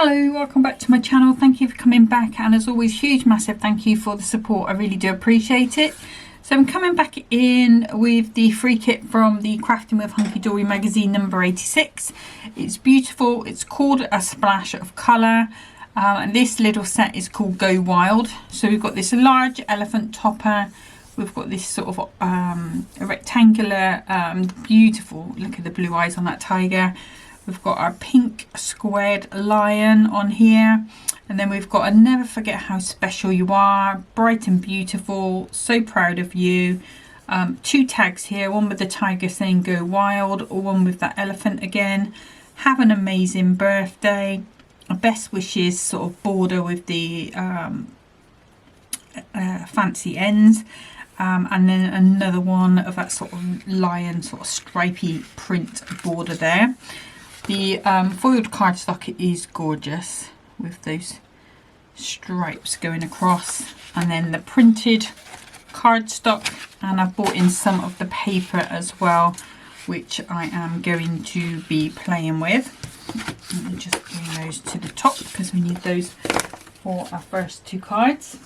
Hello, welcome back to my channel. Thank you for coming back, and as always, huge massive thank you for the support. I really do appreciate it. So I'm coming back in with the free kit from the Crafting with Hunkydory Magazine number 86. It's beautiful. It's called A Splash of Colour, and this little set is called Go Wild. So we've got this large elephant topper. We've got this sort of a rectangular, beautiful, look at the blue eyes on that tiger. We've got our pink squared lion on here, and then we've got a never forget how special you are, bright and beautiful, so proud of you. Two tags here, one with the tiger saying go wild, or one with that elephant again. Have an amazing birthday. Best wishes sort of border with the fancy ends. And then another one of that sort of lion sort of stripy print border there. The foiled cardstock is gorgeous with those stripes going across, and then the printed cardstock, and I've bought in some of the paper as well, which I am going to be playing with. Let me just bring those to the top because we need those for our first two cards.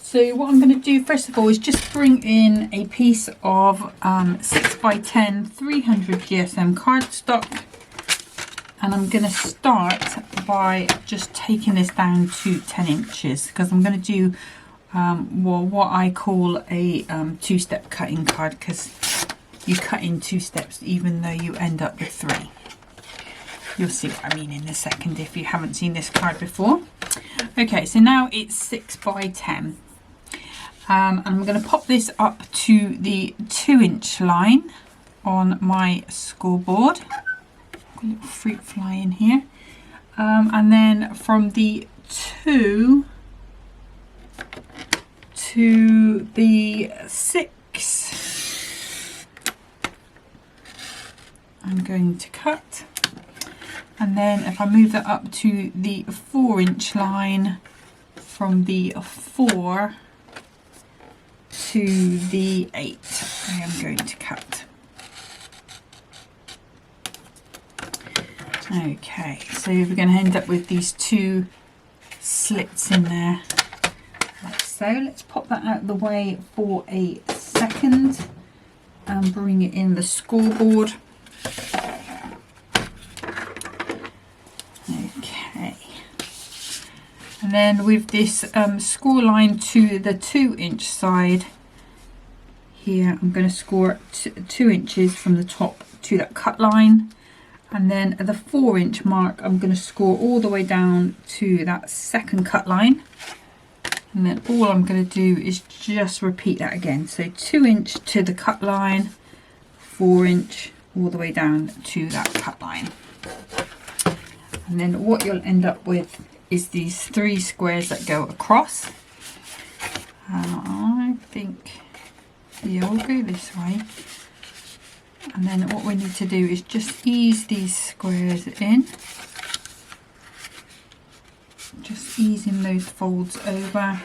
So what I'm going to do first of all is just bring in a piece of 6x10 300 GSM cardstock, and I'm going to start by just taking this down to 10 inches because I'm going to do well, what I call a two-step cutting card, because you cut in two steps even though you end up with three. You'll see what I mean in a second if you haven't seen this card before. Okay, so now it's 6x10. And I'm going to pop this up to the 2-inch line on my scoreboard. Got a little fruit fly in here. And then from the 2 to the 6, I'm going to cut. And then if I move that up to the 4-inch line, from the 4 to the 8, I am going to cut. Okay, so we're going to end up with these two slits in there, like so. Let's pop that out of the way for a second and bring it in the scoreboard. Okay, and then with this score line to the 2-inch side here, I'm going to score 2 inches from the top to that cut line, and then at the 4-inch mark I'm going to score all the way down to that second cut line, and then all I'm going to do is just repeat that again. So 2-inch to the cut line, 4-inch all the way down to that cut line, and then what you'll end up with is these 3 squares that go across. I think, yeah, we'll go this way, and then what we need to do is just ease these squares in, just easing those folds over.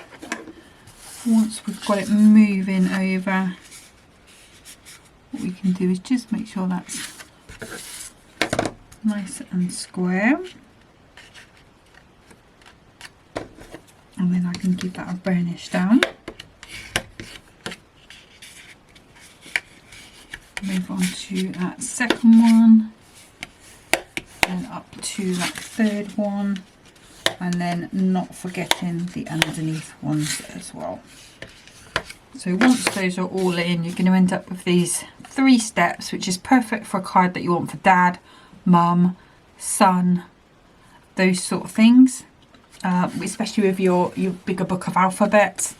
Once we've got it moving over, what we can do is just make sure that's nice and square, and then I can give that a burnish down. Move on to that second one, and up to that third one, and then not forgetting the underneath ones as well. So once those are all in, you're going to end up with these 3 steps, which is perfect for a card that you want for dad, mum, son, those sort of things, especially with your bigger book of alphabets.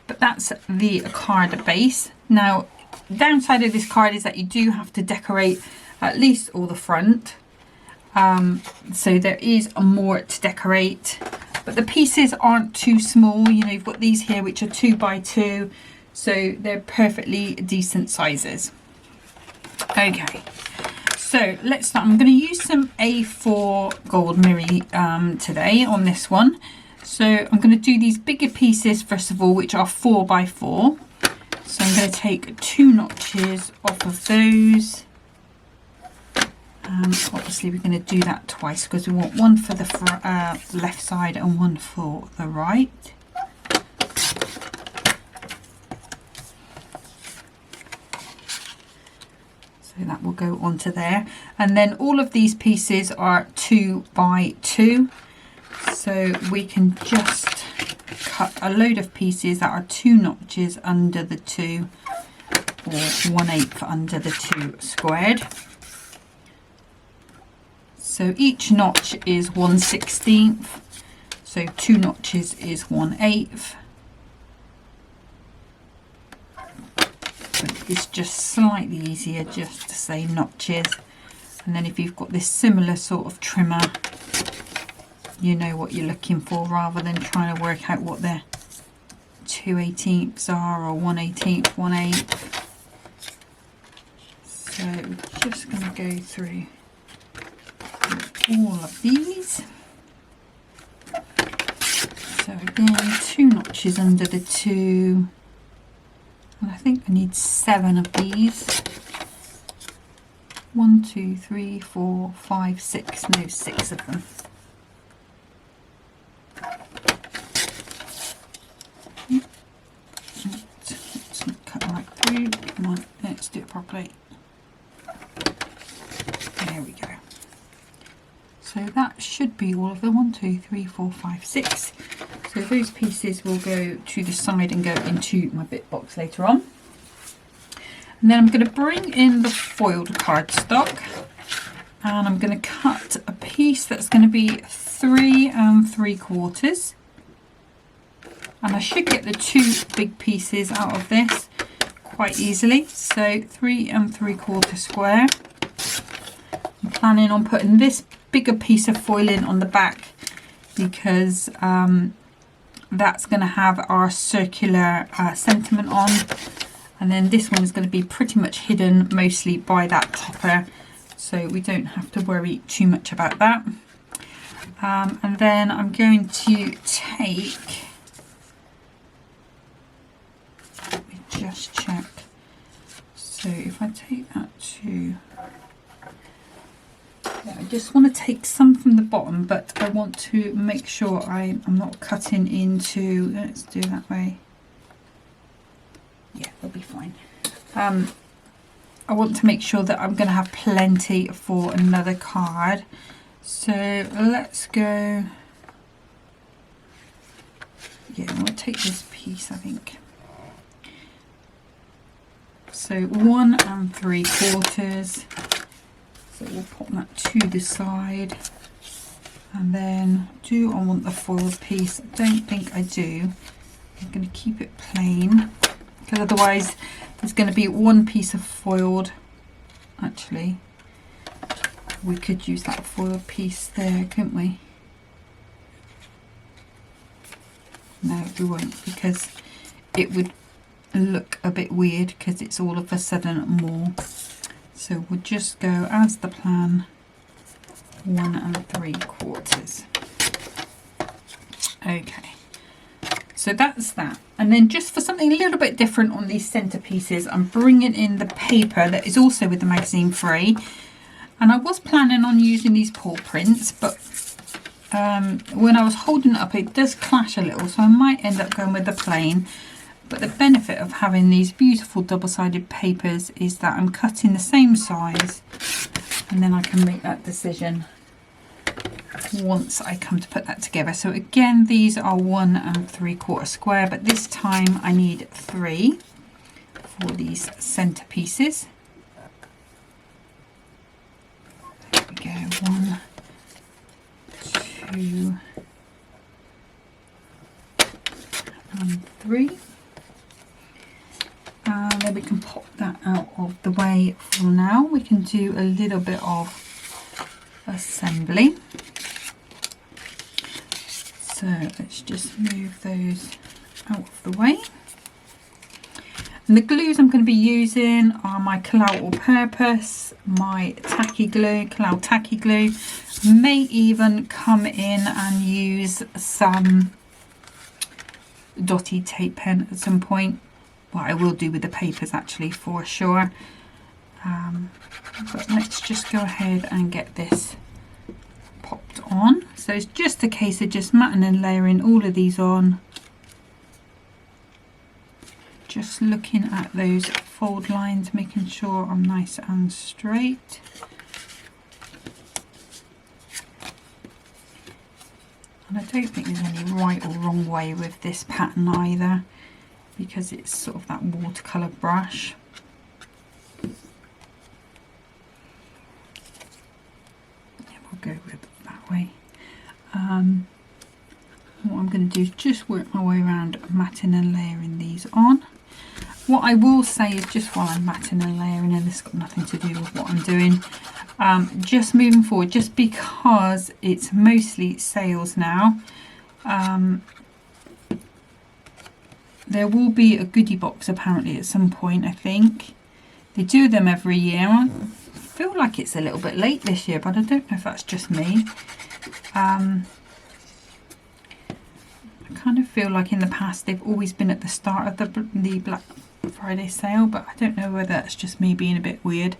But that's the card base. Now, downside of this card is that you do have to decorate at least all the front, so there is more to decorate, but the pieces aren't too small. You know, you've got these here which are 2x2, so they're perfectly decent sizes. Okay, so let's start. I'm going to use some A4 gold mirror today on this one. So I'm going to do these bigger pieces first of all, which are 4x4. So I'm going to take 2 notches off of those, Obviously we're going to do that twice because we want one for the left side and one for the right. So that will go onto there, and then all of these pieces are 2 by 2, so we can just cut a load of pieces that are 2 notches under the 2, or 1/8 under the 2 squared. So each notch is 1/16, so 2 notches is 1/8. It's just slightly easier just to say notches, and then if you've got this similar sort of trimmer, you know what you're looking for rather than trying to work out what the 2/18 are, or 1/18, 1/8. So we're just going to go through all of these. So again, 2 notches under the 2, and I think I need 7 of these. 1, 2, 3, 4, 5, 6. No, 6 of them. Let's cut right through. Come on, let's do it properly. There we go. So that should be all of them. 1, 2, 3, 4, 5, 6. So those pieces will go to the side and go into my bit box later on. And then I'm going to bring in the foiled cardstock, and I'm going to cut a piece that's going to be 3 3/4. And I should get the 2 big pieces out of this quite easily. So 3 3/4 square. I'm planning on putting this bigger piece of foil in on the back because that's going to have our circular sentiment on, and then this one is going to be pretty much hidden mostly by that topper, so we don't have to worry too much about that. And then I'm going to take, let me just check, so if I take that to, I just want to take some from the bottom, but I want to make sure I'm not cutting into, let's do it that way. Yeah, that'll be fine. I want to make sure that I'm going to have plenty for another card. So let's go, yeah, I'll take this piece, I think. So 1 3/4. So we'll pop that to the side, and then do I want the foiled piece? I don't think I do. I'm going to keep it plain because otherwise there's going to be 1 piece of foiled. Actually, we could use that foiled piece there, couldn't we? No, we won't, because it would look a bit weird because it's all of a sudden more. So we'll just go as the plan, 1 3/4. Okay, so that's that. And then just for something a little bit different on these centre pieces, I'm bringing in the paper that is also with the magazine free. And I was planning on using these paw prints, but when I was holding it up, it does clash a little, so I might end up going with the plain. But the benefit of having these beautiful double-sided papers is that I'm cutting the same size, and then I can make that decision once I come to put that together. So again, these are 1 3/4 square, but this time I need 3 for these centre pieces. There we go, 1, 2 and 3. And then we can pop that out of the way for now. We can do a little bit of assembly. So let's just move those out of the way. And the glues I'm going to be using are my Collall All Purpose, my tacky glue, Collall tacky glue. May even come in and use some dotty tape pen at some point. What I will do with the papers actually, for sure. But let's just go ahead and get this popped on. So it's just a case of just matting and layering all of these on. Just looking at those fold lines, making sure I'm nice and straight. And I don't think there's any right or wrong way with this pattern either, because it's sort of that watercolour brush. Yeah, we'll go with it that way. What I'm going to do is just work my way around matting and layering these on. What I will say is, just while I'm matting and layering, and this has got nothing to do with what I'm doing, just moving forward, just because it's mostly sales now, there will be a goodie box apparently at some point. I think they do them every year. I feel like it's a little bit late this year, but I don't know if that's just me. I kind of feel like in the past they've always been at the start of the Black Friday sale, but I don't know whether that's just me being a bit weird.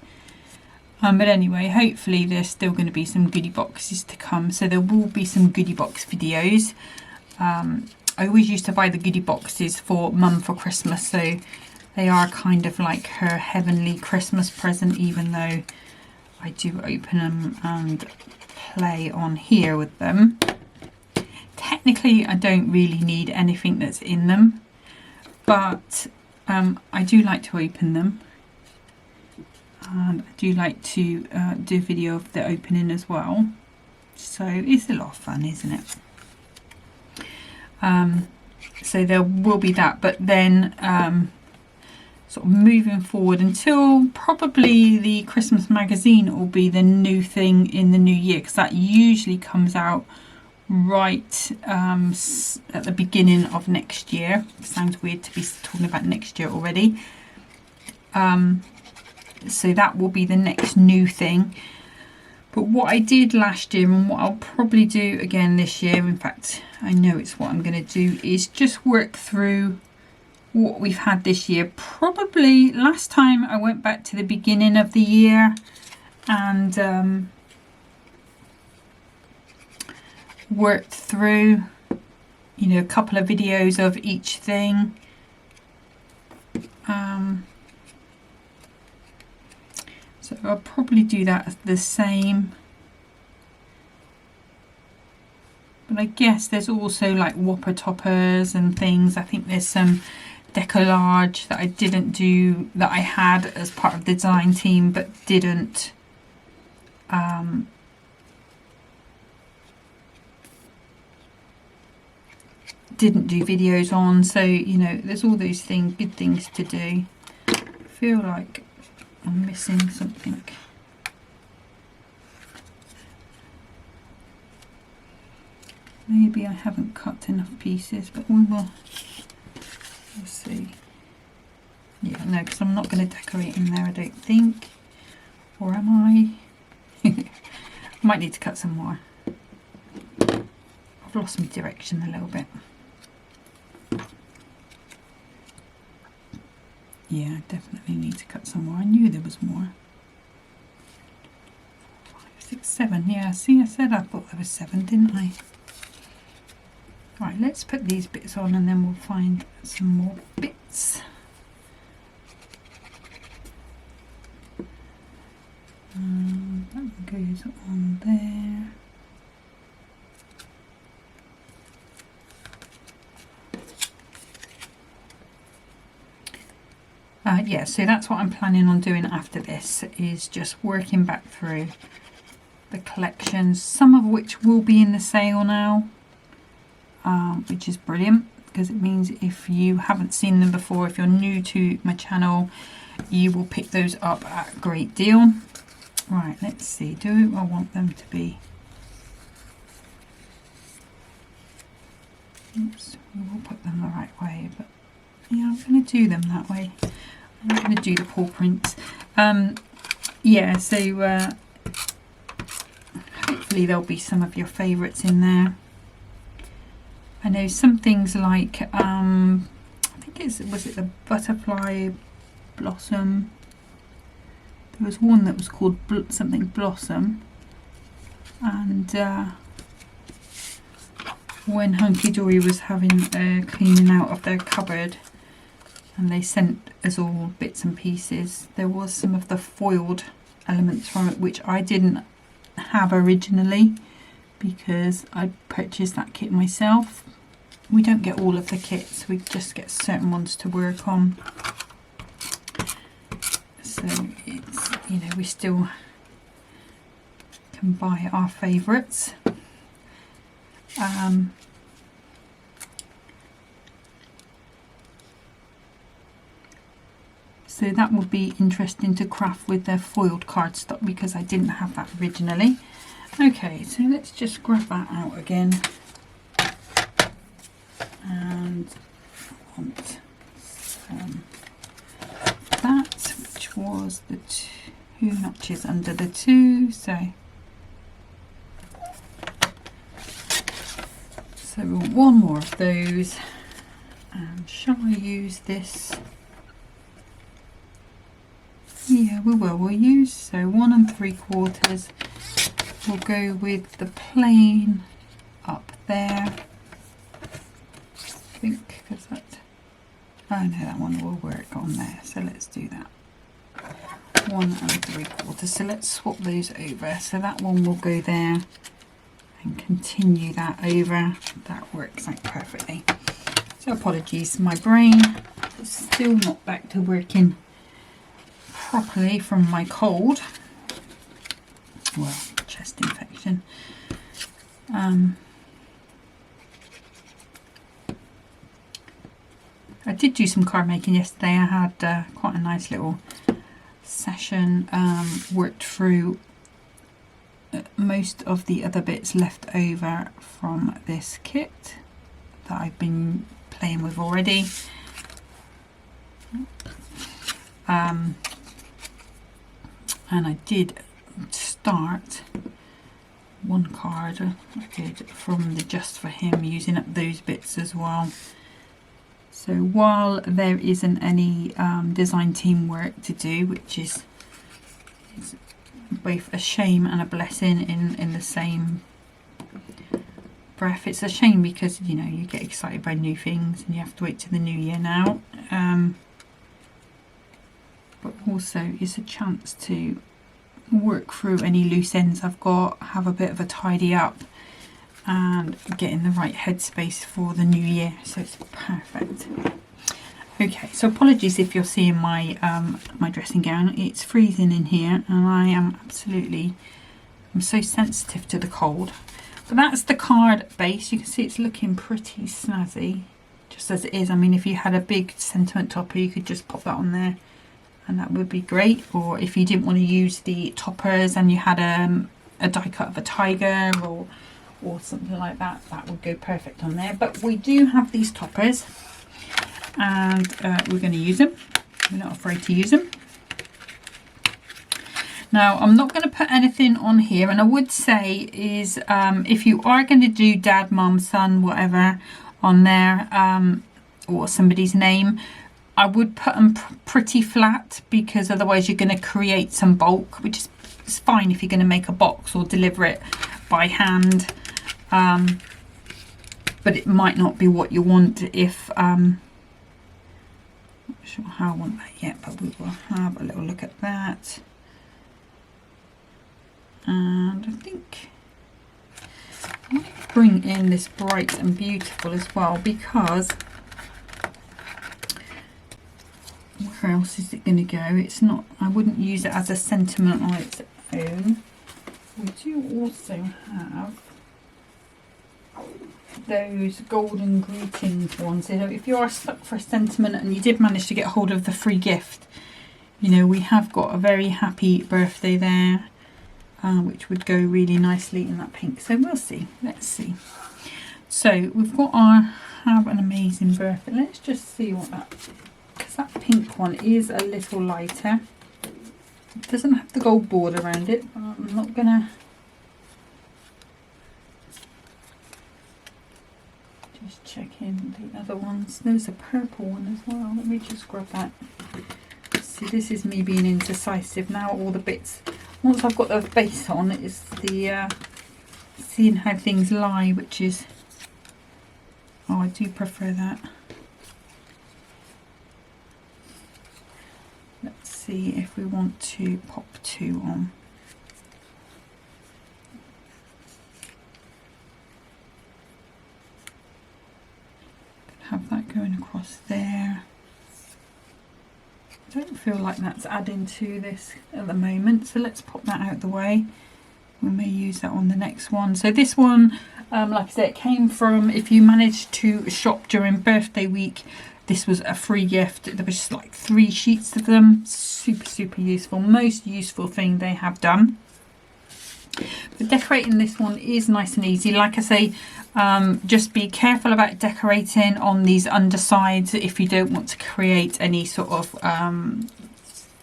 But anyway, hopefully there's still going to be some goodie boxes to come, so there will be some goodie box videos. I always used to buy the goodie boxes for Mum for Christmas, so they are kind of like her heavenly Christmas present, even though I do open them and play on here with them. Technically I don't really need anything that's in them, but I do like to open them, and I do like to do a video of the opening as well, so it's a lot of fun, isn't it? So there will be that, but then sort of moving forward until probably the Christmas magazine will be the new thing in the new year, because that usually comes out right at the beginning of next year. It sounds weird to be talking about next year already. So that will be the next new thing. But what I did last year, and what I'll probably do again this year, in fact I know it's what I'm going to do, is just work through what we've had this year. Probably last time I went back to the beginning of the year and worked through, you know, a couple of videos of each thing. So I'll probably do that the same. But I guess there's also like whopper toppers and things. I think there's some decollage that I didn't do, that I had as part of the design team but didn't do videos on. So, you know, there's all those things, good things to do. I feel like I'm missing something. Maybe I haven't cut enough pieces, but we will. We'll see. Yeah, no, because I'm not going to decorate in there, I don't think. Or am I? I might need to cut some more. I've lost my direction a little bit. Yeah, I definitely need to cut some more. I knew there was more. 5, 6, 7. Yeah, see, I said I thought there was 7, didn't I? Right, let's put these bits on and then we'll find some more bits. That goes on there. Yeah, so that's what I'm planning on doing after this, is just working back through the collections, some of which will be in the sale now, which is brilliant, because it means if you haven't seen them before, if you're new to my channel, you will pick those up at a great deal. Right, let's see, do I want them to be... Oops, we will put them the right way, but yeah, I'm going to do them that way. I'm going to do the paw prints. Yeah, so hopefully there'll be some of your favourites in there. I know some things like, I think was it the butterfly blossom? There was one that was called something Blossom, and when Hunkydory was having cleaning out of their cupboard and they sent us all bits and pieces, there was some of the foiled elements from it which I didn't have originally because I purchased that kit myself. We don't get all of the kits, we just get certain ones to work on. So it's, you know, we still can buy our favourites. So that would be interesting to craft with their foiled cardstock because I didn't have that originally. Okay, so let's just grab that out again. And I want some that, which was the 2 notches under the 2. So we want one more of those. And shall I use this? Yeah, we will. We'll use, so 1 3/4. We'll go with the plain up there. I think, because that, oh no, that one will work on there. So let's do that. 1 3/4. So let's swap those over. So that one will go there and continue that over. That works out perfectly. So apologies, my brain is still not back to working properly from my cold, well, chest infection. I did do some card making yesterday. I had quite a nice little session, worked through most of the other bits left over from this kit that I've been playing with already. And I did start one card I did from the Just For Him, using up those bits as well. So while there isn't any design team work to do, which is both a shame and a blessing in the same breath. It's a shame because, you know, you get excited by new things and you have to wait till the new year now. But also it's a chance to work through any loose ends I've got, have a bit of a tidy up and get in the right headspace for the new year. So it's perfect. Okay, so apologies if you're seeing my my dressing gown. It's freezing in here and I am I'm so sensitive to the cold. But that's the card base. You can see it's looking pretty snazzy just as it is. I mean, if you had a big sentiment topper, you could just pop that on there and that would be great. Or if you didn't want to use the toppers and you had a die cut of a tiger or something like that, that would go perfect on there. But we do have these toppers and we're going to use them. We're not afraid to use them. Now, I'm not going to put anything on here, and I would say is if you are going to do dad, mum, son, whatever on there, or somebody's name, I would put them pretty flat, because otherwise you're going to create some bulk, which is fine if you're going to make a box or deliver it by hand, but it might not be what you want if I'm not sure how I want that yet, but we will have a little look at that. And I think I might bring in this bright and beautiful as well, because where else is it going to go? It's not, I wouldn't use it as a sentiment on its own. We do also have those golden greetings ones. So if you are stuck for a sentiment and you did manage to get hold of the free gift, you know, we have got a very happy birthday there, which would go really nicely in that pink. So we'll see. Let's see. So we've got our have an amazing birthday. Let's just see what that, because that pink one is a little lighter. It doesn't have the gold border around it, but I'm not gonna just check in the other ones. There's a purple one as well. Let me just grab that See, this is me being indecisive now. All the bits, once I've got the base on, it's the seeing how things lie, which is, oh, I do prefer that. Let's see if we want to pop 2 on. Have that going across there. I don't feel like that's adding to this at the moment, so let's pop that out of the way. We may use that on the next one. So this one, like I said, it came from, if you managed to shop during birthday week, this was a free gift. There was just like 3 sheets of them. Super useful. Most useful thing they have done. But decorating this one is nice and easy. Like I say, just be careful about decorating on these undersides if you don't want to create any sort of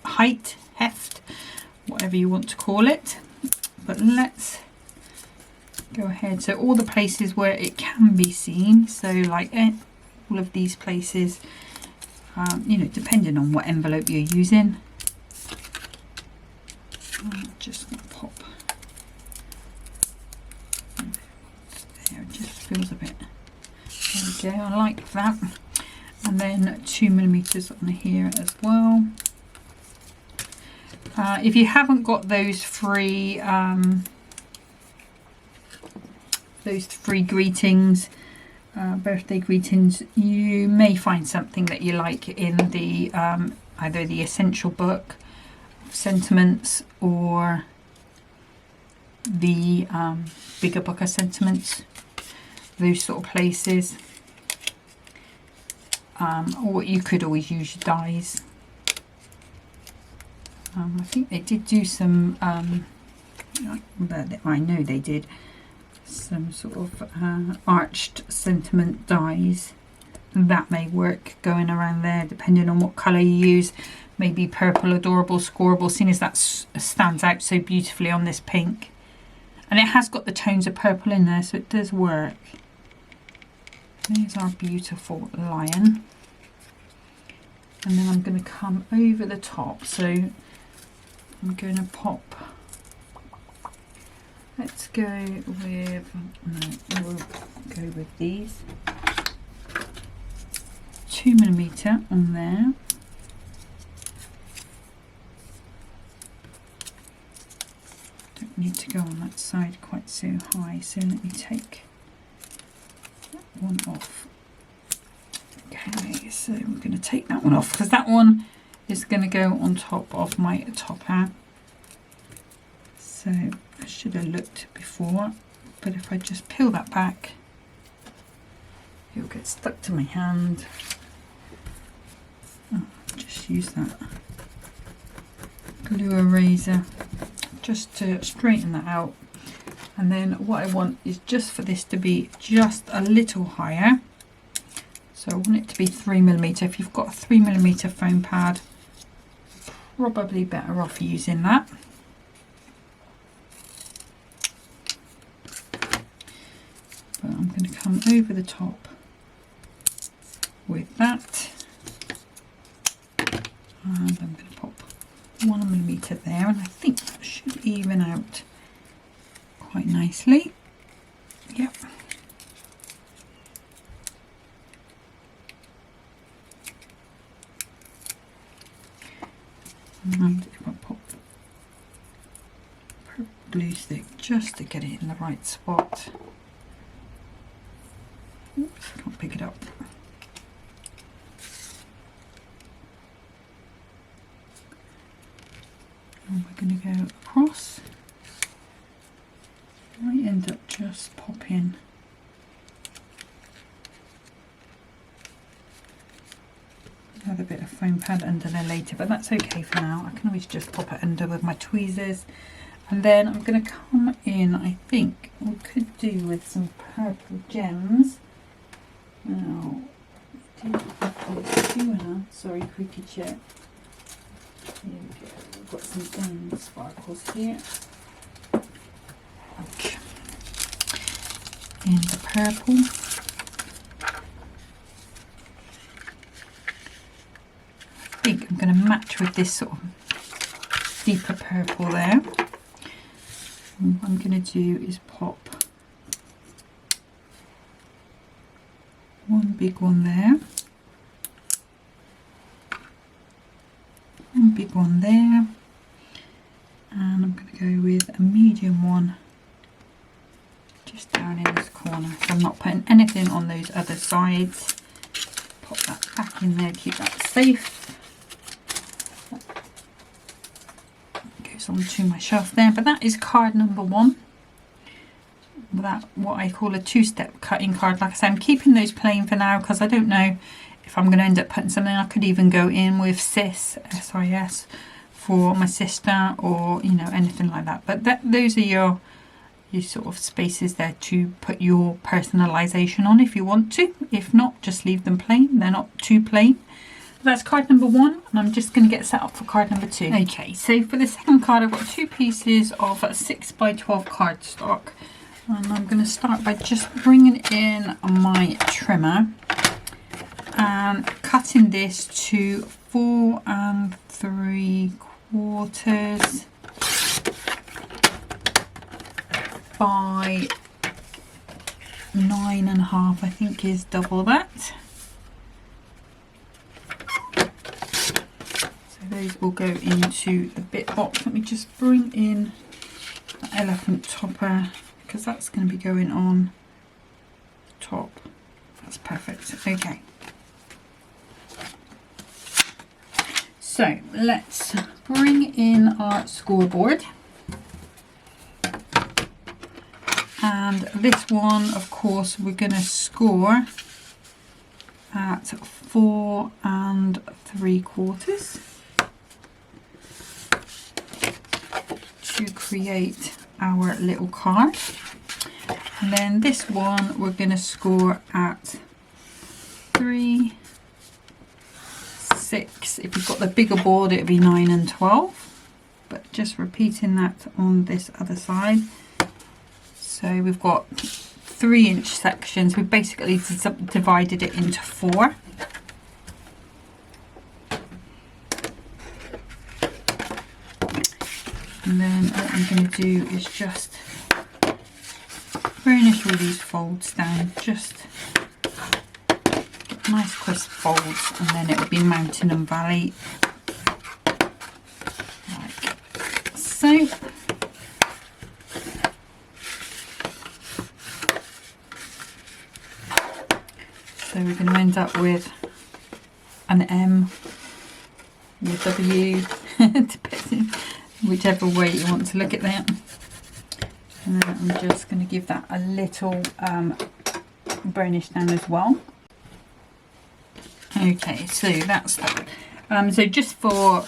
height, heft, whatever you want to call it. But let's go ahead. So all the places where it can be seen, so like all of these places, you know, depending on what envelope you're using. Just gonna pop. There, it just feels a bit. There we go. I like that. And then 2mm on here as well. If you haven't got those free greetings, birthday greetings, you may find something that you like in the either the essential book of sentiments or the bigger book of sentiments, those sort of places. Or you could always use your dies. I think they did do some, I know they did some sort of arched sentiment dies. That may work going around there, depending on what colour you use. Maybe purple, adorable, scoreable, seeing as that stands out so beautifully on this pink. And it has got the tones of purple in there, so it does work. There's our beautiful lion. And then I'm going to come over the top. So I'm going to pop, let's go with, no, we'll go with these. 2mm on there. Don't need to go on that side quite so high, so let me take that one off. Okay, so we're going to take that one off because that one is going to go on top of my topper. So I should have looked before, but if I just peel that back, it'll get stuck to my hand. Oh, just use that glue eraser just to straighten that out. And then what I want is just for this to be just a little higher. So I want it to be 3mm. If you've got a 3mm foam pad, probably better off using that. But I'm going to come over the top with that. And I'm going to pop 1mm there, and I think that should even out quite nicely. Yep. And if I pop purple glue stick just to get it in the right spot. Oops, can't pick it up. And we're going to go across. I end up just popping another bit of foam pad under there later, but that's okay for now. I can always just pop it under with my tweezers. And then I'm going to come in, I think we could do with some purple gems. Now, sorry, creaky chair. Here we go. We've got some diamond sparkles here. Okay. In the purple. I think I'm going to match with this sort of deeper purple there. And what I'm going to do is pop one big one there, one big one there, and I'm going to go with a medium one just down in this corner. So I'm not putting anything on those other sides. Pop that back in there, keep that safe. Goes onto my shelf there, but that is card number 1. That what I call a 2-step cutting card. Like I say, I'm keeping those plain for now because I don't know if I'm going to end up putting something. I could even go in with SIS for my sister, or you know, anything like that. But those are your sort of spaces there to put your personalization on if you want to. If not, just leave them plain. They're not too plain. That's card number 1, and I'm just going to get set up for card number 2. Okay, so for the second card, I've got 2 pieces of 6x12 cardstock. And I'm going to start by just bringing in my trimmer and cutting this to 4 3/4 by 9.5, I think is double that. So those will go into the bit box. Let me just bring in the elephant topper, because that's going to be going on top. That's perfect. Okay. So let's bring in our scoreboard. And this one, of course, we're going to score at 4 3/4 to create our little card. And then this one we're going to score at 3 6. If you've got the bigger board, it'll be 9 and 12, but just repeating that on this other side. So we've got 3-inch sections. We've basically divided it into 4. And then what I'm going to do is just burnish all these folds down, just get nice crisp folds, and then it will be mountain and valley like so. So we're going to end up with an M or W, depending whichever way you want to look at that. And then I'm just going to give that a little burnish down as well. Okay, so that's that. So just for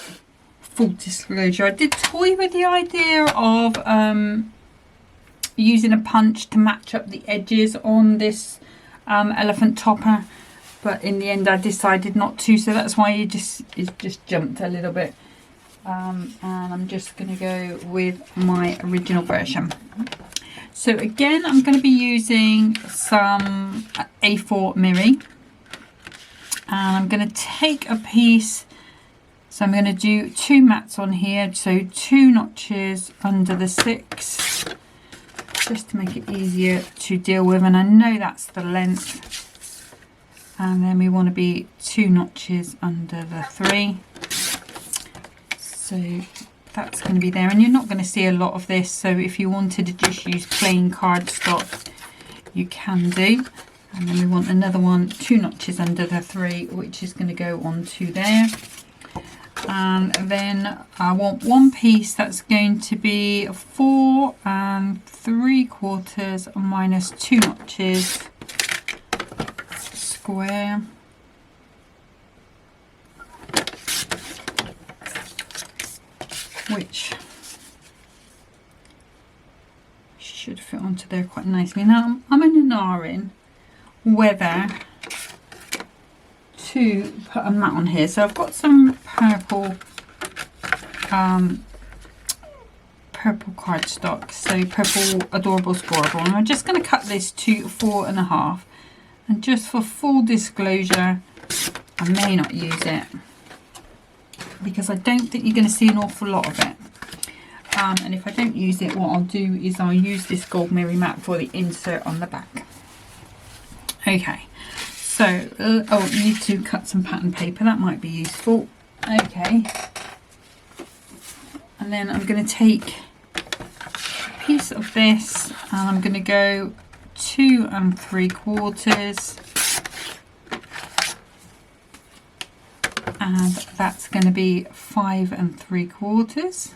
full disclosure, I did toy with the idea of using a punch to match up the edges on this elephant topper, but in the end I decided not to, so that's why it just jumped a little bit. And I'm just going to go with my original version. So again, I'm going to be using some A4 Miri, and I'm going to take a piece. So I'm going to do 2 mats on here, so 2 notches under the 6, just to make it easier to deal with, and I know that's the length. And then we want to be 2 notches under the 3. So that's going to be there, and you're not going to see a lot of this, so if you wanted to just use plain cardstock you can do. And then we want another one 2 notches under the 3, which is going to go onto there. And then I want one piece that's going to be 4 3/4 minus 2 notches square. Which should fit onto there quite nicely. Now I'm in an R-in whether to put a mat on here. So I've got some purple cardstock, so purple adorable scorable, and I'm just going to cut this to 4.5. And just for full disclosure, I may not use it. because I don't think you're going to see an awful lot of it. And if I don't use it, what I'll do is I'll use this gold mirror mat for the insert on the back. Okay, so oh, you need to cut some pattern paper, that might be useful. Okay, and then I'm going to take a piece of this and I'm going to go 2 3/4, and that's going to be 5 3/4.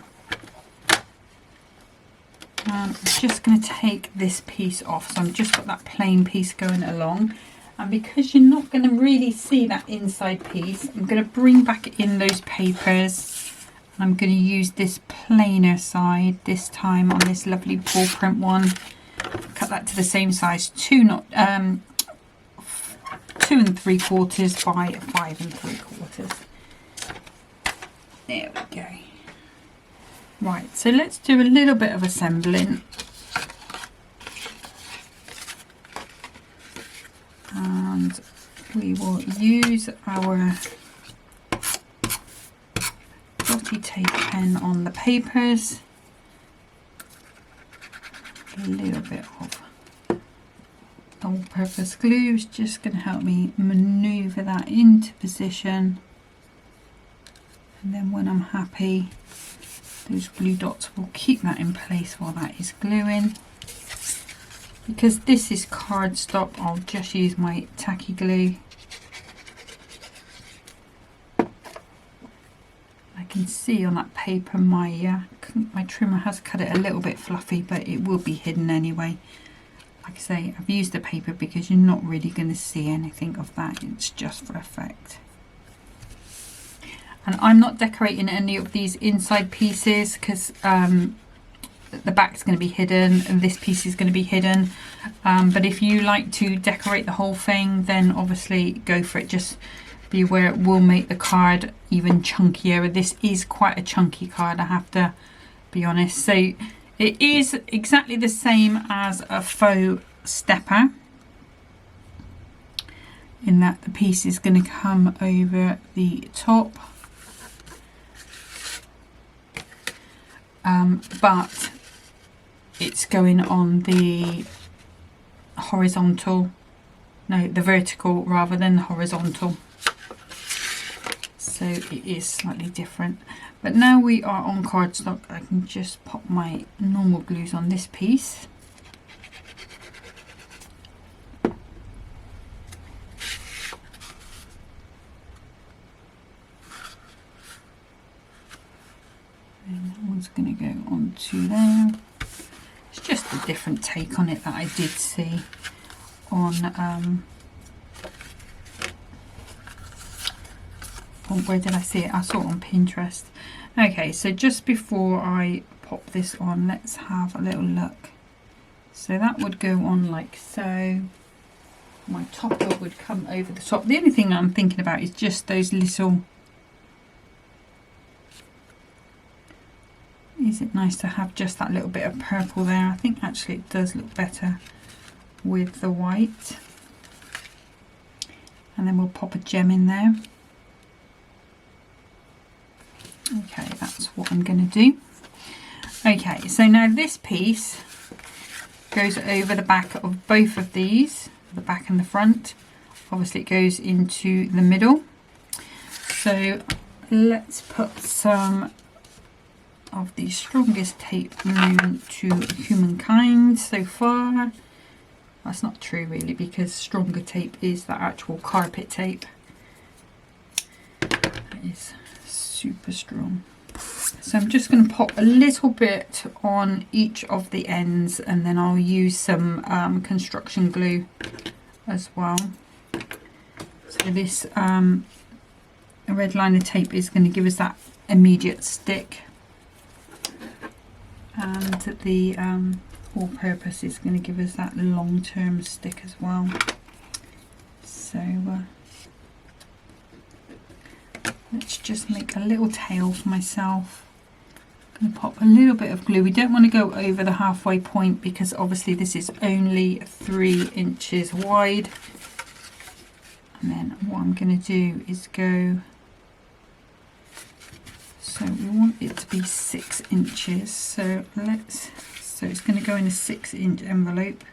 I'm just going to take this piece off, so I've just got that plain piece going along, and because you're not going to really see that inside piece, I'm going to bring back in those papers, and I'm going to use this plainer side this time on this lovely paw print one. Cut that to the same size, 2 3/4 by 5 3/4. There we go. Right, so let's do a little bit of assembling. And we will use our dotty tape pen on the papers. A little bit of all-purpose glue is just going to help me manoeuvre that into position. And then when I'm happy, those glue dots will keep that in place while that is gluing. Because this is cardstock, I'll just use my tacky glue. I can see on that paper my trimmer has cut it a little bit fluffy, but it will be hidden anyway. Like I say, I've used the paper because you're not really going to see anything of that, it's just for effect. And I'm not decorating any of these inside pieces because the back's going to be hidden and this piece is going to be hidden. But if you like to decorate the whole thing, then obviously go for it. Just be aware it will make the card even chunkier. This is quite a chunky card, I have to be honest. So it is exactly the same as a faux stepper, in that the piece is going to come over the top. But it's going on the horizontal, no, the vertical rather than the horizontal. So it is slightly different. But now we are on cardstock, I can just pop my normal glues on this piece. And that one's going to go onto there. It's just a different take on it that I did see on where did I see it? I saw it on Pinterest. Okay, so just before I pop this on, let's have a little look. So that would go on like so. My topper would come over the top. The only thing I'm thinking about is just those little... Is it nice to have just that little bit of purple there? I think actually it does look better with the white. And then we'll pop a gem in there. Okay, that's what I'm going to do. Okay, so now this piece goes over the back of both of these, the back and the front. Obviously it goes into the middle. So let's put some of the strongest tape known to humankind so far. That's not true really, because stronger tape is the actual carpet tape. That is super strong. So I'm just going to pop a little bit on each of the ends, and then I'll use some construction glue as well. So this red liner tape is going to give us that immediate stick, and the all-purpose is going to give us that long-term stick as well. So let's just make a little tail for myself. I'm going to pop a little bit of glue. We don't want to go over the halfway point because obviously this is only 3 inches wide. And then what I'm going to do is go So we want it to be 6 inches. So it's going to go in a 6-inch envelope.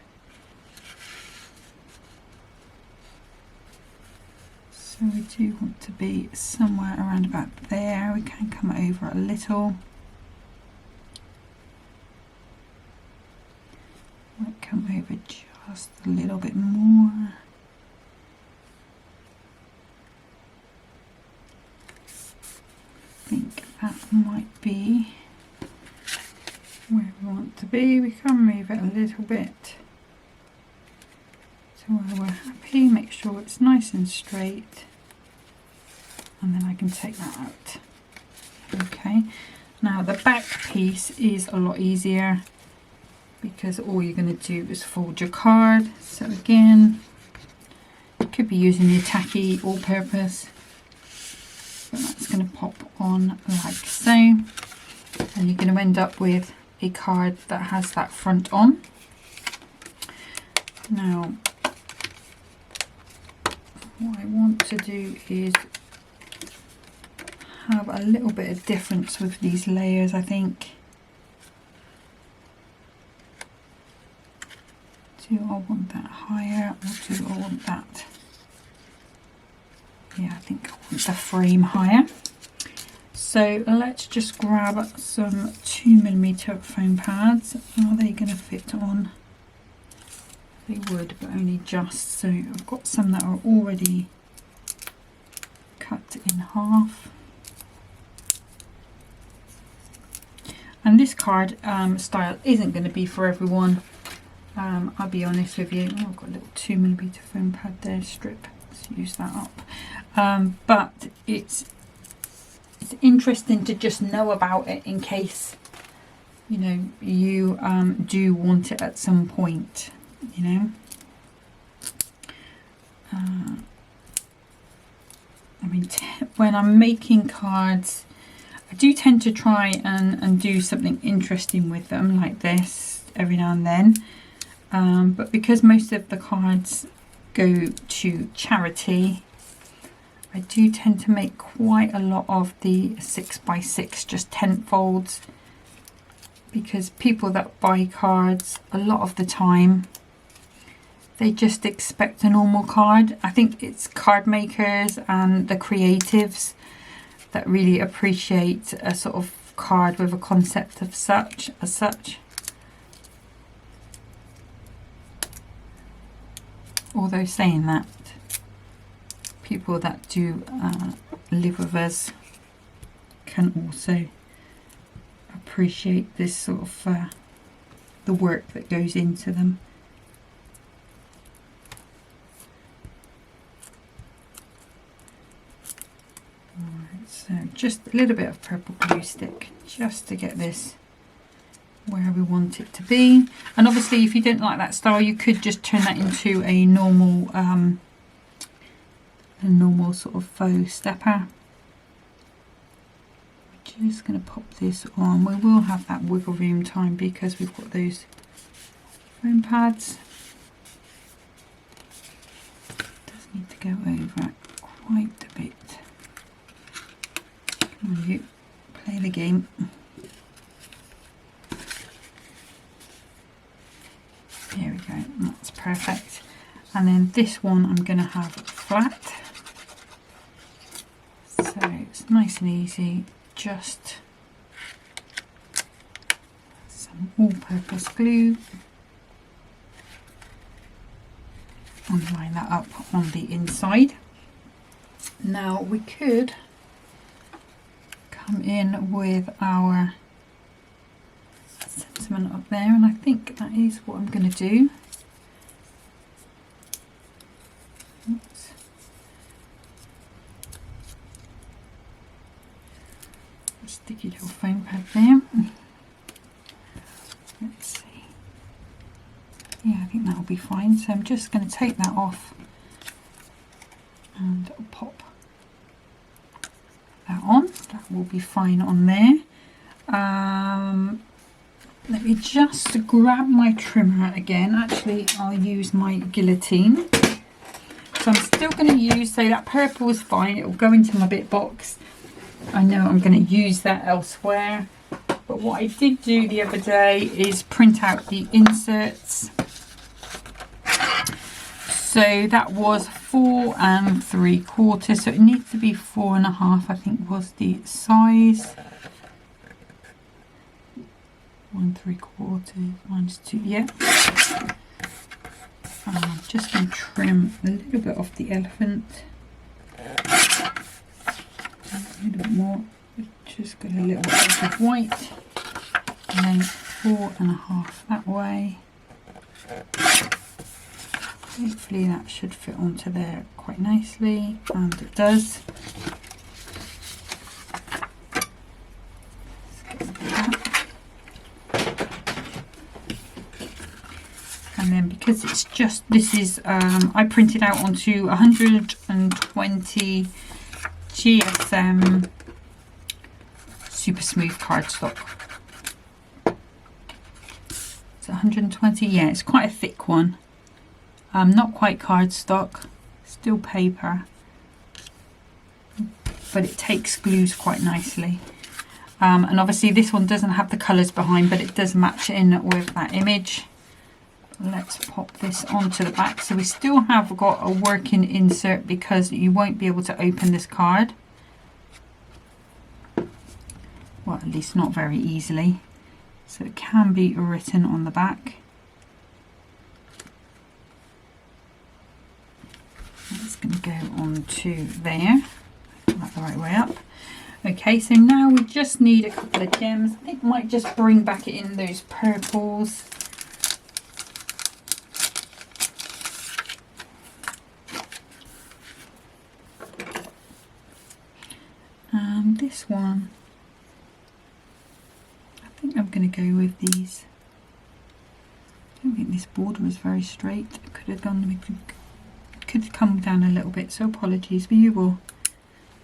So we do want to be somewhere around about there. We can come over a little. Might come over just a little bit more. I think that might be where we want to be. We can move it a little bit to where we're happy. Make sure it's nice and straight, and then I can take that out. Okay, now the back piece is a lot easier because all you're going to do is fold your card. So again, you could be using the tacky all-purpose, but that's going to pop on like so, and you're going to end up with a card that has that front on. Now what I want to do is have a little bit of difference with these layers, I think. Do I want that higher, or do I want that? Yeah, I think I want the frame higher. So let's just grab some 2mm foam pads. Are they going to fit on? They would, but only just. So I've got some that are already cut in half. And this card style isn't going to be for everyone. I'll be honest with you. Oh, I've got a little 2mm foam pad there, strip. Let's use that up. But it's interesting to just know about it in case, you know, you do want it at some point, you know. I mean, when I'm making cards, I do tend to try and do something interesting with them like this every now and then. But because most of the cards go to charity, I do tend to make quite a lot of the 6x6 just tent folds, because people that buy cards a lot of the time, they just expect a normal card. I think it's card makers and the creatives that really appreciate a sort of card with a concept of such. Although saying that, people that do live with us can also appreciate this sort of the work that goes into them. Alright, so just a little bit of purple glue stick just to get this where we want it to be. And obviously if you didn't like that style, you could just turn that into a normal sort of faux stepper. We're just going to pop this on. We will have that wiggle room time because we've got those foam pads. Does need to go over quite a bit. Come on, you play the game. Here we go, that's perfect. And then this one I'm going to have flat, so it's nice and easy. Just some all-purpose glue and line that up on the inside. Now we could come in with our sentiment up there, and I think that is what I'm going to do. Oops. Sticky little foam pad there. Let's see. Yeah, I think that will be fine. So I'm just going to take that off and pop that on. That will be fine on there. Let me just grab my trimmer again. Actually, I'll use my guillotine. So I'm still going to use, so that purple is fine, it will go into my bit box. I know I'm going to use that elsewhere, but what I did do the other day is print out the inserts. So that was 4 3/4, so it needs to be 4.5, I think was the size. 1 3/4 minus 2, yeah. I'm just going to trim a little bit off the elephant. A little bit more, just got a little bit of white, and then 4.5 that way. Hopefully that should fit onto there quite nicely, and it does. And then because it's just, this is, I printed out onto 120 GSM super smooth cardstock. It's 120, yeah, it's quite a thick one. Not quite cardstock, still paper, but it takes glues quite nicely. And obviously this one doesn't have the colours behind, but it does match in with that image. Let's pop this onto the back. So we still have got a working insert because you won't be able to open this card. Well, at least not very easily. So it can be written on the back. It's going to go onto there. Put that the right way up. Okay, so now we just need a couple of gems. I think I might just bring back in those purples. And this one, I think I'm going to go with these. I don't think this border is very straight. It could have come down a little bit, so apologies, but you will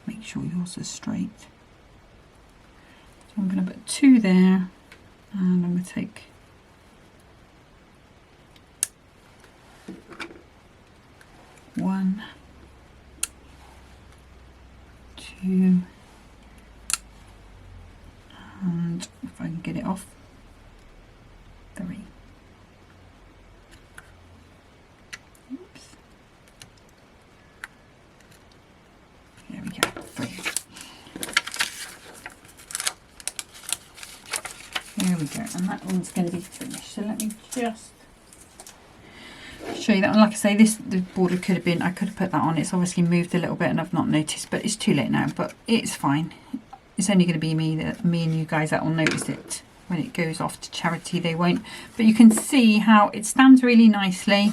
make sure yours is straight. So I'm going to put 2 there, and I'm going to take one, 2, and if I can get it off, 3. Oops. There we go, 3. There we go, and that one's going to be finished. So let me just show you that one. Like I say, the border could have been, I could have put that on. It's obviously moved a little bit and I've not noticed, but it's too late now, but it's fine. It's only going to be me and you guys that will notice it. When it goes off to charity, they won't. But you can see how it stands really nicely.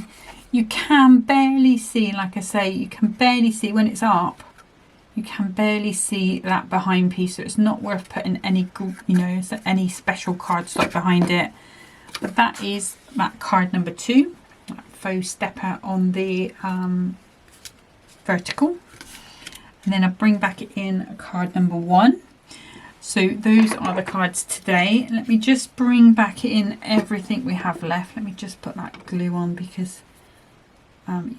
You can barely see, like I say, you can barely see when it's up. You can barely see that behind piece, so it's not worth putting any, any special cardstock behind it. But that is that card number 2, that faux stepper on the vertical. And then I bring back in a card number 1. So those are the cards today. Let me just bring back in everything we have left. Let me just put that glue on because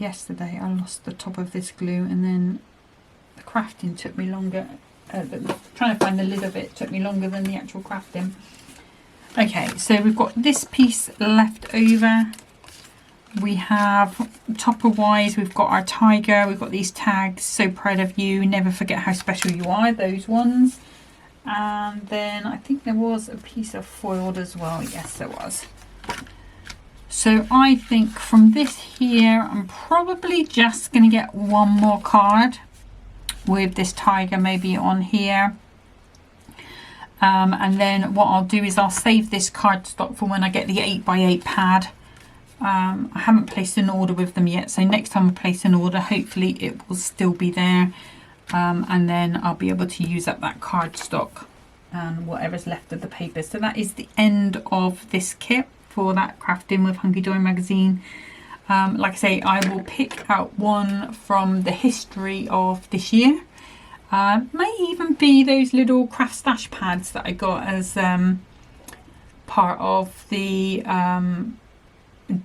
yesterday I lost the top of this glue, and then the crafting took me longer. Trying to find the lid of it took me longer than the actual crafting. Okay, so we've got this piece left over. We have topper wise, we've got our tiger, we've got these tags, so proud of you, never forget how special you are, those ones. And then I think there was a piece of foiled as well. Yes, there was. So I think from this here, I'm probably just going to get one more card with this tiger maybe on here. And then what I'll do is I'll save this cardstock for when I get the 8x8 pad. I haven't placed an order with them yet, so next time I place an order, hopefully it will still be there. And then I'll be able to use up that cardstock and whatever's left of the paper. So that is the end of this kit for that crafting with Hunkydory Magazine. Like I say, I will pick out one from the history of this year. May even be those little craft stash pads that I got as part of the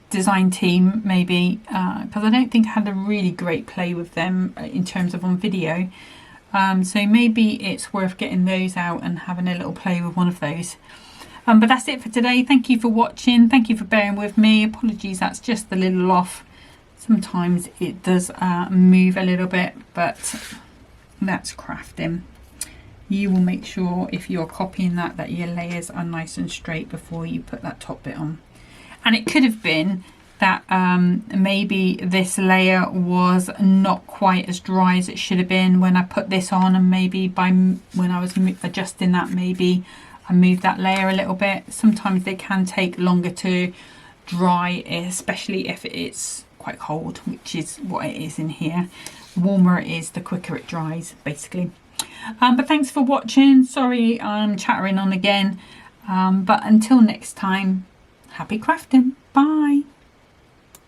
design team, maybe, because I don't think I had a really great play with them in terms of on video. So maybe it's worth getting those out and having a little play with one of those. But that's it for today. Thank you for watching. Thank you for bearing with me. Apologies, that's just a little off. Sometimes it does move a little bit, but that's crafting. You will make sure if you're copying that your layers are nice and straight before you put that top bit on. And it could have been that maybe this layer was not quite as dry as it should have been when I put this on, and maybe when I was adjusting that, maybe I moved that layer a little bit. Sometimes they can take longer to dry, especially if it's quite cold, which is what it is in here. The warmer it is, the quicker it dries, basically. But thanks for watching. Sorry I'm chattering on again, but until next time, happy crafting. Bye.